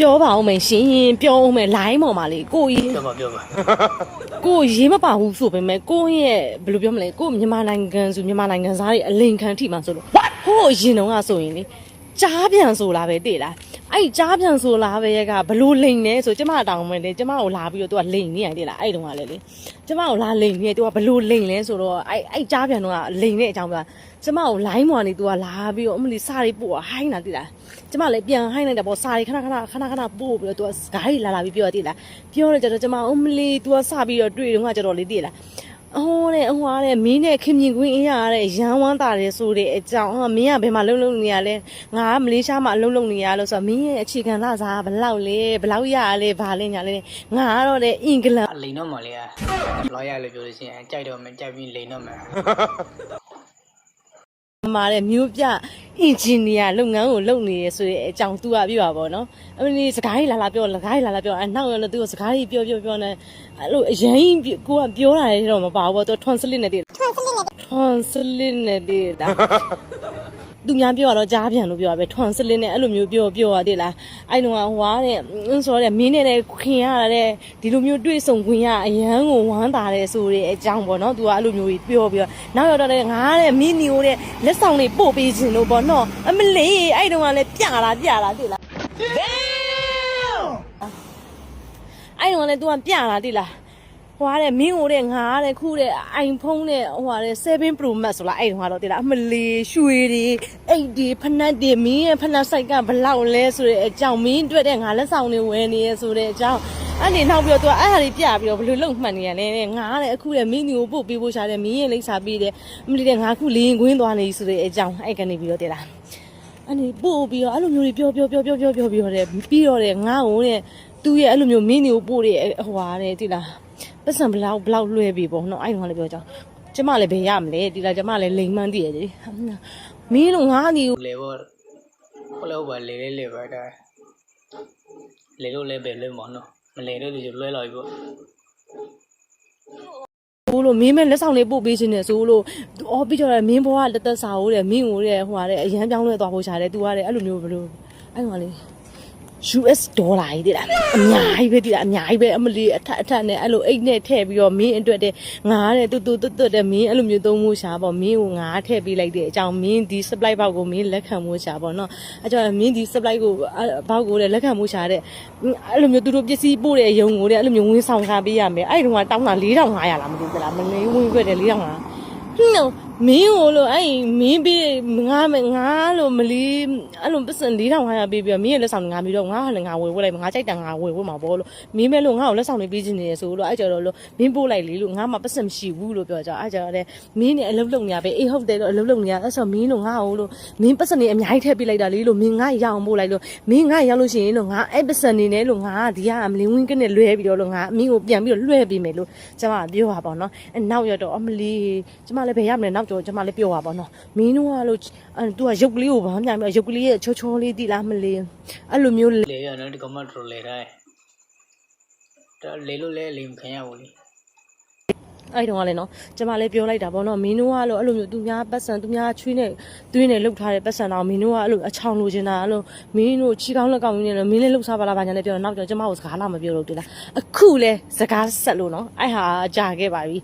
ပြောပါဦးမယ်ရှင်ပြောဦးမယ်လိုင်းပေါ်မှာလေကိုကြီးပြောပါကိုရေးမပါဘူးဆိုပေမဲ့ကိုရဲ့ဘယ်လိုပြောမလဲကိုမြန်မာနိုင်ငံစုမြန်မာနိုင်ငံသားတွေအလိန်ခံထိမှဆိုလို့ဟိုအရင်တုန်းကဆိုရင်လေကြားပြန်ဆိုလာပဲတည်လားအဲ့ကြားပြန်ဆိုလာပဲကဘလို့လိန်နေဆိုကျမတောင်းမယ်လေကျမကိုလာပြီးတော့သူကလိန်နေရတယ်လားအဲ့တုန်းကလေကျမကိုလာလိန်နေသူကဘလို့လိန်လဲဆိုတော့အဲ့ကြားပြန်တော့လိန်တဲ့အကြောင်းပြောကျမကိုလိုင်းမော်နေသူကလာပြီးတော့အမလီစာရီပို့ဟိုင်းလာတည်လားကျမလည်းပြန်ဟိုင်းလိုက်တာပေါ့စာရီခဏပို့ပြီးတော့သူကစကားကြီးလာပြီးပြောတည်လားပြောတော့ကျတော့ကျမအမလီသူကစပြီးတော့တွေ့တော့ကကျတော့လေတည်လားအော်တဲ့ဟွာတဲ့မင်းနဲ့ခင်မြင်ကွင်းအရာတဲ့ရန်ဝမ်းတာတယ်ဆိုတဲ့အကြောင်းမင်းကဘယ်မှာလုံနေရလဲငါကမလေးရှားမှာအလုပ်နေရလို့ဆိုတော့မင်းရဲ့အခြေခံလစားဘလောက်လဲဘလောက်ရလဲဘာလဲညာလဲငါကတော့တဲ့အင်္ဂလန်လိန်တော့မလေးလောရလို့ပြောလို့ရှိရင်ကြိုက်တော့မယ်ကြိုက်ပြီးလိန်တော့မယ်မာတဲ့မျိုးပြအင်ဂျင်နီယာလုပ်ငန်းကိုလုပ်နေရဆိုတဲ့အကြောင်းသူကပြောပါဗောနော်အမလီစကားကြီးလာပြောစကားကြီးလာပြောနောက်ရတော့သူကစကားကြီးပြောနေအဲ့လိုအရင်ကိုကပြောတာလည်းတော့မပါဘူးဗောသူ translate နဲ့တည်း translate နဲ့တည်းလားသူများပြောတော့ကြားပြန်လို့ပြောရပဲ translate နဲ့အဲ့လိုမျိုးပြောရသေးလားအဲ့တော့ဟွာတဲ့ဆိုတော့မင်းနဲ့ခင်ရတဲ့ဒီလိုမျိုးတွေ့ဆုံခွင့်ရအရန်ကိုဝမ်းသာတယ်ဆိုတဲ့အကြောင်းပေါ့နော်သူကအဲ့လိုမျိုးကြီးပြောပြီးတော့နောက်ရတော့ငါတဲ့မင်းနီကိုတဲ့လက်ဆောင်တွေပို့ပေးခြင်းလို့ပေါ့နော်အမလေးအဲ့တုန်းကလည်းပြလာသိလားအဲ့တုန်းကလည်းသူကပြလာသိလားဟွာတဲ့မင်းကိုတဲ့ငါတဲ့ခုတဲ့ iPhone နဲ့ဟွာတဲ့7 Pro Max ဆိုလားအဲ့တုန်းကတော့သိလားအမလေးရွှေတွေအိတ်တွေဖနက်တွေမင်းရဲ့ဖနက်ဆိုင်ကဘလောက်လဲဆိုတဲ့အကြောင်းမင်းတွေ့တဲ့ငါလက်ဆောင်တွေဝယ်နေရဆိုတဲ့အကြောင်းအဲ့ဒီနောက်ပြီးတော့သူကအဲ့ဟာတွေပြပြီးတော့ဘယ်လိုလုပ်မှတ်နေရလဲငါတဲ့အခုတဲ့မင်းမျိုးပို့ပေးဖို့ရှာတဲ့မင်းရဲ့လိပ်စာပေးတယ်အမလေးတဲ့ငါခုလင်းကွင်းသွားနေဆိုတဲ့အကြောင်းအဲ့ကနေပြီးတော့သိလားအဲ့ဒီပို့ပြီးတော့အဲ့လိုမျိုးတွေပြောပြီးတော့တဲ့ပြီးတော့တဲ့ငါ့ကိုတဲ့သူရဲ့အဲ့လိုမျိုးမင်းမျိုးပို့တဲ့ဟွာတဲ့သိလားပတ်စံဘလောက်လွှဲပြီပေါ့နော်အဲ့တော့လည်းပြောကြကျမလည်းဘယ်ရမလဲဒီလားကျမလည်းလိမ်မှန်းတည်ရတယ်မင်းတို့ငါးနေလေဘောဟိုလောပါလေပါတာလေလို့လည်းပဲလွှဲမော်နော်မလေလို့ဒီလွှဲလာပြီပေါ့ဘိုးလို့မင်းမဲလက်ဆောင်လေးပို့ပေးခြင်းနဲ့ဆိုလို့အော်ပြီးတော့မင်းဘွားကလက်သက်စာဟုတ်တယ်မင်းကိုတဲ့ဟိုဟာတဲ့အရန်ပြောင်းလဲသွားဖို့ရှာတယ်သူကတဲ့အဲ့လိုမျိုးဘလို့အဲ့ကောင်လေးUS ဒေါ်လာကြီးတိလားအများကြီးပဲတိလားအများကြီးပဲအမလီအထက်နဲ့အဲ့လိုအိတ်နဲ့ထည့်ပြီးတော့မင်းအတွက်တဲ့ငါတဲ့တူတဲ့မင်းအဲ့လိုမျိုးသုံးမှုရှာပေါ့မင်းကိုငါထည့်ပေးလိုက်တဲ့အကြောင်းမင်းဒီ supply ဘောက်ကိုမင်းလက်ခံမှုရှာပေါ့နော်အဲ့ကြောင့်မင်းဒီ supply ကိုဘောက်ကိုတဲ့လက်ခံမှုရှာတဲ့အဲ့လိုမျိုးသူတို့ပစ္စည်းပို့တဲ့ရုံကိုတဲ့အဲ့လိုမျိုးဝင်ဆောင်ထားပေးရမယ်အဲ့ဒီတုန်းကတောင်းတာ4500လားမသိဘူးလားမနေဝင်ခွက်တယ်4500နော်မင်းကိုလို့အဲ့မင်းပေးငါလို့မလီအဲ့လိုပတ်စံ4500ပေးပြီးတော့မင်းရဲ့လက်ဆောင်ငါပြီးတော့ငါဟာလည်းငါဝယ်လိုက်ငါကြိုက်တာငါဝယ်မှာပေါ့လို့မင်းမဲလို့ငါ့ကိုလက်ဆောင်တွေပေးခြင်းနေရဆိုလို့အဲ့ကြတော့လို့မင်းပို့လိုက်လေလို့ငါမှပတ်စံမရှိဘူးလို့ပြောကြအဲ့ကြတော့လေမင်းနဲ့အလုပ်လုပ်နေရပဲအေးဟုတ်တယ်လို့အလုပ်လုပ်နေရအဲ့ဆိုမင်းလို့ငါ့ကိုလို့မင်းပတ်စံတွေအများကြီးထည့်ပေးလိုက်တာလေလို့မင်းငါရအောင်ပို့လိုက်လို့မင်းငါရောက်လို့ရှိရင်လို့ငါအဲ့ပတ်စံတွေနဲ့လို့ငါဒီကမလင်းဝင်းကနဲ့လွဲပြီးတော့လို့ငါမင်းကိုပြန်ပြီးတော့လွှဲပေးမယ်လို့ကျမပြောပါပေါ့နော်အဲ့နောက်ရတော့အမလီကျမလည်းဘယ်ရမလဲနောက်တော့ကျမလည်းပြောပါပေါ့နော်မင်းတို့ကလို့သူကရုပ်ကလေးကိုဘာမှမပြရုပ်ကလေးရဲ့ချောလေးတိလားမလေးအဲ့လိုမျိုးလေရနော်ဒီကမတ်ရိုလေတိုင်းဒါလေလို့လေလိမ်ခံရဘူးလေအဲ့တုန်းကလည်းနော်ကျမလည်းပြောလိုက်တာပေါ့နော်မင်းတို့ကလို့အဲ့လိုမျိုးသူများပတ်စံသူများချွေးနဲ့သွေးနဲ့လှုပ်ထားတဲ့ပတ်စံတော့မင်းတို့ကအဲ့လိုအချောင်လိုချင်တာအဲ့လိုမင်းတို့ချီကောင်းလက်ကောင်းနေတယ်မင်းလည်းလှုပ်စားပါလားဗာညာလည်းပြောတော့နောက်ကျကျမကိုစကားလာမပြောတော့ဘူးလားအခုလဲစကားဆက်လို့နော်အဲ့ဟာကြာခဲ့ပါပြီ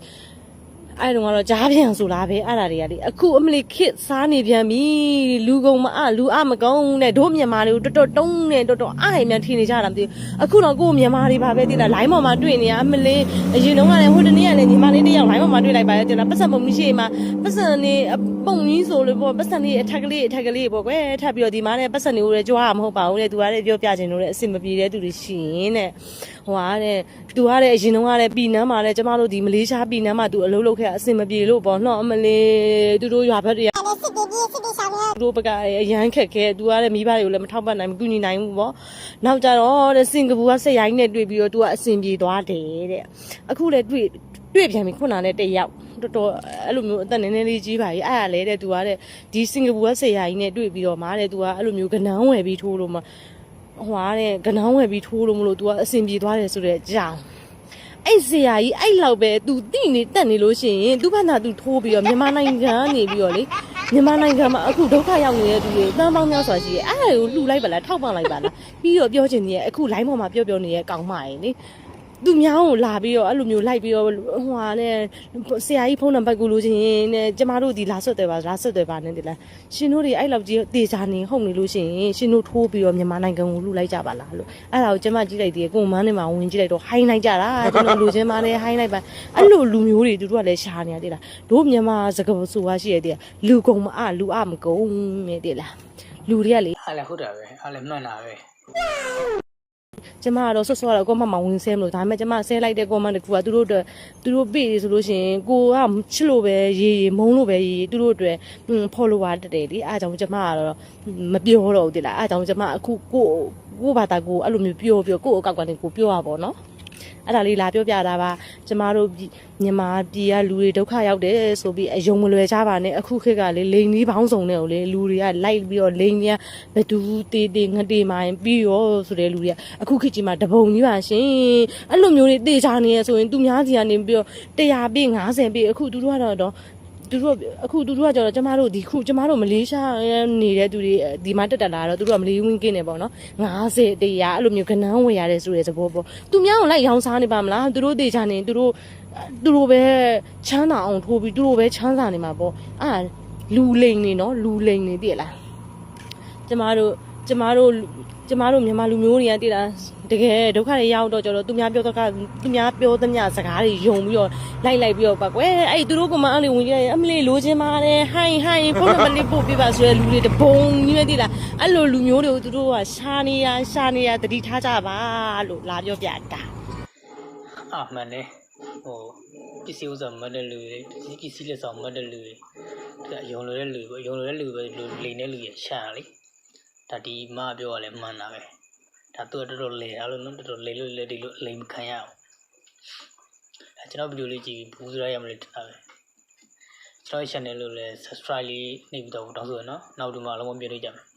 အဲ့တော့ကတော့ကြားပြန်ဆိုလားပဲအဲ့ဒါတွေကလေအခုအမလီခစ်စားနေပြန်ပြီလူကုန်မလူမကုန်းနဲ့တို့မြန်မာတွေကိုတော်တုံးနဲ့တော်အားရမြန်ထင်နေကြတာမသိဘူးအခုတော့ကိုမြန်မာတွေပါပဲသိလားလိုင်းပေါ်မှာတွေ့နေရအမလီအရင်တော့ကလည်းဟိုတနေ့ကလည်းညီမလေးတယောက်လိုင်းပေါ်မှာတွေ့လိုက်ပါရဲ့တင်လားပတ်စံပုံမရှိမှာပတ်စံနေပုံကြီးဆိုလို့ပေါ့ပတ်စံနေအထက်ကလေးပေါ့ကွယ်ထပ်ပြီးတော့ဒီမှာနဲ့ပတ်စံနေဦးလေကြွားမှာမဟုတ်ပါဘူးလေသူကလည်းပြောပြချင်လို့လေအဆင်မပြေတဲ့သူတွေရှိရင်တဲ့ဟိုကတဲ့သူကလည်းအရင်တော့ကလည်းပြည်နန်းမှာလည်းကျမတို့ဒီမလေးရှားပြည်နန်းမှာသူအလုပ်လုပ်ခဲ့အဆင်မပြေလို့ပေါ့နော်အမလေးသူတို့ရွာဘက်တွေကစစ်တေးဆောင်ရသူတို့ဘက်ကအရန်ခက်ခဲသူကလည်းမိဘတွေကိုလည်းမထောက်ပံ့နိုင်ဘူးကူညီနိုင်ဘူးပေါ့နောက်ကြတော့တဲ့စင်ကာပူကဆက်ရိုင်းနဲ့တွေ့ပြီးတော့သူကအဆင်ပြေသွားတယ်တဲ့အခုလည်းတွေ့ပြန်ပြီခုနကလည်းတယောက်တော်အဲ့လိုမျိုးအသက်နည်းနည်းလေးကြီးပါကြီးအဲ့ဒါလေတဲ့သူကတဲ့ဒီစင်ကာပူကဆက်ရိုင်းနဲ့တွေ့ပြီးတော့မားတဲ့သူကအဲ့လိုမျိုးကနန်းဝယ်ပြီးထိုးလို့မဟွာတဲ့ကနန်းဝယ်ပြီးထိုးလို့မလို့ तू ကအဆင်ပြေသွားတယ်ဆိုတဲ့အကြောင်းအဲ့ဆရာကြီးအဲ့လောက်ပဲ तू တိနေတက်နေလို့ရှိရင် तू ဘာသာ तू ထိုးပြီးတော့မြန်မာနိုင်ငံကနေပြီးတော့လေ မြန်မာနိုင်ငံမှာအခုဒုက္ခရောက်နေတဲ့သူတွေတန်းပေါင်းများစွာရှိရဲ့အဲ့ဒါကိုလှူလိုက်ပါလားထောက်ပံ့လိုက်ပါလားပြီးတော့ပြောချင်နေရဲ့အခု line ပေါ်မှာပြောနေရဲ့ကောင်းမရယ်လေသူများကိုလာပြီးတော့အဲ့လိုမျိုးလိုက်ပြီးတော့ဟိုဟာနဲ့ဆရာကြီးဖုန်းနံပါတ်ကိုလိုချင်ရင်နဲ့ကျမတို့ဒီလာဆွတ်တယ်ပါနဲ့ဒီလားရှင်တို့တွေအဲ့လောက်ကြီးတေချာနေဟုတ်နေလို့ရှိရင်ရှင်တို့ထိုးပြီးတော့မြန်မာနိုင်ငံကိုလှူလိုက်ကြပါလားလို့အဲ့ဒါကိုကျမကြည့်လိုက်သေးတယ်ကိုမန်းနေမှာဝင်ကြည့်လိုက်တော့ဟိုင်းလိုက်ကြတာကျွန်တော်လိုချင်ပါလေဟိုင်းလိုက်ပါအဲ့လိုလူမျိုးတွေသူတို့ကလည်းရှာနေရတယ်လားတို့မြန်မာစကားဆိုတာရှိရတဲ့လူကုံမအလူအမကုံနဲ့တဲ့လားလူတွေကလေ အားလည်းဟုတ်တာပဲအားလည်းမှန်တာပဲ ကျမကတော့ဆော့တော့ကောမမဝင်ဆဲမလို့ဒါပေမဲ့ကျမဆဲလိုက်တဲ့ comment တခုကသူတို့ပေးဆိုလို့ရှိရင်ကိုကချစ်လို့ပဲရေးမုန်းလို့ပဲရေးသူတို့အတွက် follower တက်တယ်လေအားကြောင့်ကျမကတော့မပြောတော့ဘူးတိလားအားကြောင့်ကျမအခုကိုဘာသာကိုအဲ့လိုမျိုးပြောကိုအကောက်ကနေကိုပြောရပါတော့နော်အဲ့ဒါလေးလာပြောပြတာပါကျမတို့မြန်မာပြည်ကလူတွေဒုက္ခရောက်တယ်ဆိုပြီးအယုံမလွယ်ကြပါနဲ့အခုခေတ်ကလေလိန်ကြီးပေါင်းစုံတဲ့ကိုလေလူတွေကလိုက်ပြီးတော့လိန်ကြီးဘသူတေးငတေးမှရင်ပြီးရောဆိုတဲ့လူတွေကအခုခေတ်ကြီးမှာတပုံကြီးပါရှင်အဲ့လိုမျိုးတွေတေးချနေရဆိုရင်သူများစီကနေပြီးတော့100ပြည့်50ပြည့်အခုသူတို့ကတော့သူတို့ကကျတော့ကျမတို့ဒီခုကျမတို့မလေးရှားနေတဲ့သူတွေဒီမှာတက်လာတော့သူတို့ကမလေးဝင်းကင်းနေပေါ့နော်50 100အဲ့လိုမျိုးကနန်းဝယ်ရတယ်ဆိုတဲ့သဘောပေါ့သူများကိုလိုက်ရောင်းစားနေပါမလားသူတို့တေချာနေသူတို့ပဲချမ်းသာအောင်ထိုးပြီးသူတို့ပဲချမ်းသာနေမှာပေါ့အာလူလိန်နေနော်လူလိန်နေတည်လားကျမတို့မြန်မာလူမျိုးတွေကတည်လားတကယ်ဒုက္ခတွေရောက်တော့ကျတော့သူများပြောသမျှစကားတွေယုံပြီးတော့လိုက်ပြီးတော့ပါကွယ်အဲ့သူတို့ကမှအဲ့လိုဝင်ကြတယ်အမလေးလိုချင်ပါတယ်ဟိုင်းဖုန်းနံပါတ်လေးပို့ပေးပါဆိုရယ်လူတွေတပုံကြီးပဲတည်လားအဲ့လိုလူမျိုးတွေကိုသူတို့ကရှာနေရတတိထားကြပါလို့လာပြောပြတာ အာမှန်တယ်ဟိုပစ္စည်းဥစ္စာမတ်တဲ့လူတွေပစ္စည်းလက်ဆောင်မတ်တဲ့လူတွေဒါယုံလို့တဲ့လူပဲယုံလို့တဲ့လူပဲလိန်တဲ့လူရရှာလေဒါဒီမပြောရလဲမှန်တာပဲဒါသူတော်တော်လေအားလို့နော်တော်တော်လေလို့လေဒီလိုလိန်မခံရအောင်အဲကျွန်တော်ဗီဒီယိုလေးကြည့်ဘူးစရရမလို့တာပဲကျွန်တော် channel လို့လဲ subscribe လေးနှိပ်ပြီးတော့တောင်းဆိုရနော်နောက်ဒီမှာလုံးဝပြည့်လို့ကြမယ်